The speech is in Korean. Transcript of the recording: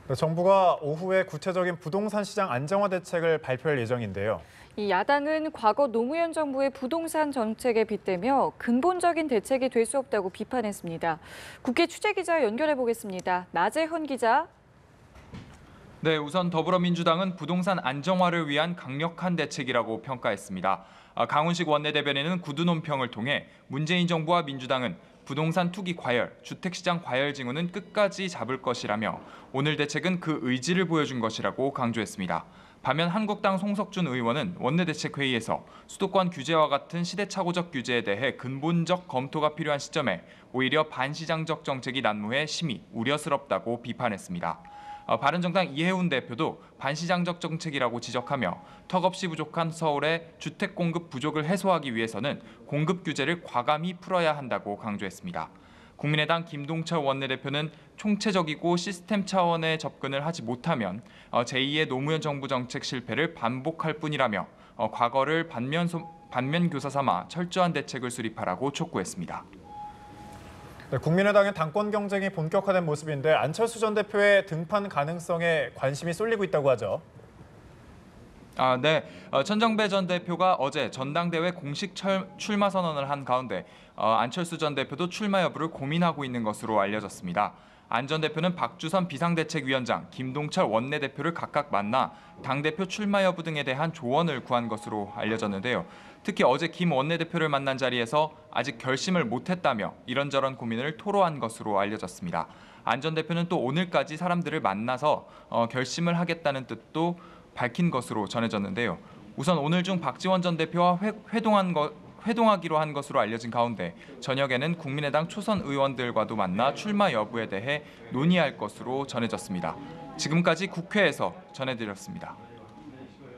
네, 정부가 오후에 구체적인 부동산 시장 안정화 대책을 발표할 예정인데요. 이 야당은 과거 노무현 정부의 부동산 정책에 빗대며 근본적인 대책이 될 수 없다고 비판했습니다. 국회 취재기자 연결해 보겠습니다. 나재헌 기자. 네, 우선 더불어민주당은 부동산 안정화를 위한 강력한 대책이라고 평가했습니다. 강훈식 원내대변인은 구두 논평을 통해 문재인 정부와 민주당은 부동산 투기 과열, 주택시장 과열 징후는 끝까지 잡을 것이라며 오늘 대책은 그 의지를 보여준 것이라고 강조했습니다. 반면 한국당 송석준 의원은 원내대책회의에서 수도권 규제와 같은 시대착오적 규제에 대해 근본적 검토가 필요한 시점에 오히려 반시장적 정책이 난무해 심히 우려스럽다고 비판했습니다. 바른정당 이해훈 대표도 반시장적 정책이라고 지적하며 턱없이 부족한 서울의 주택 공급 부족을 해소하기 위해서는 공급 규제를 과감히 풀어야 한다고 강조했습니다. 국민의당 김동철 원내대표는 총체적이고 시스템 차원의 접근을 하지 못하면 제2의 노무현 정부 정책 실패를 반복할 뿐이라며 과거를 반면교사 삼아 철저한 대책을 수립하라고 촉구했습니다. 네, 국민의당의 당권 경쟁이 본격화된 모습인데 안철수 전 대표의 등판 가능성에 관심이 쏠리고 있다고 하죠. 네. 천정배 전 대표가 어제 전당대회 공식 출마 선언을 한 가운데 안철수 전 대표도 출마 여부를 고민하고 있는 것으로 알려졌습니다. 안 전 대표는 박주선 비상대책위원장, 김동철 원내대표를 각각 만나 당대표 출마 여부 등에 대한 조언을 구한 것으로 알려졌는데요. 특히 어제 김 원내대표를 만난 자리에서 아직 결심을 못했다며 이런저런 고민을 토로한 것으로 알려졌습니다. 안 전 대표는 또 오늘까지 사람들을 만나서 결심을 하겠다는 뜻도 밝힌 것으로 전해졌는데요. 우선 오늘 중 박지원 전 대표와 회동하기로 한 것으로 알려진 가운데 저녁에는 국민의당 초선 의원들과도 만나 출마 여부에 대해 논의할 것으로 전해졌습니다. 지금까지 국회에서 전해드렸습니다.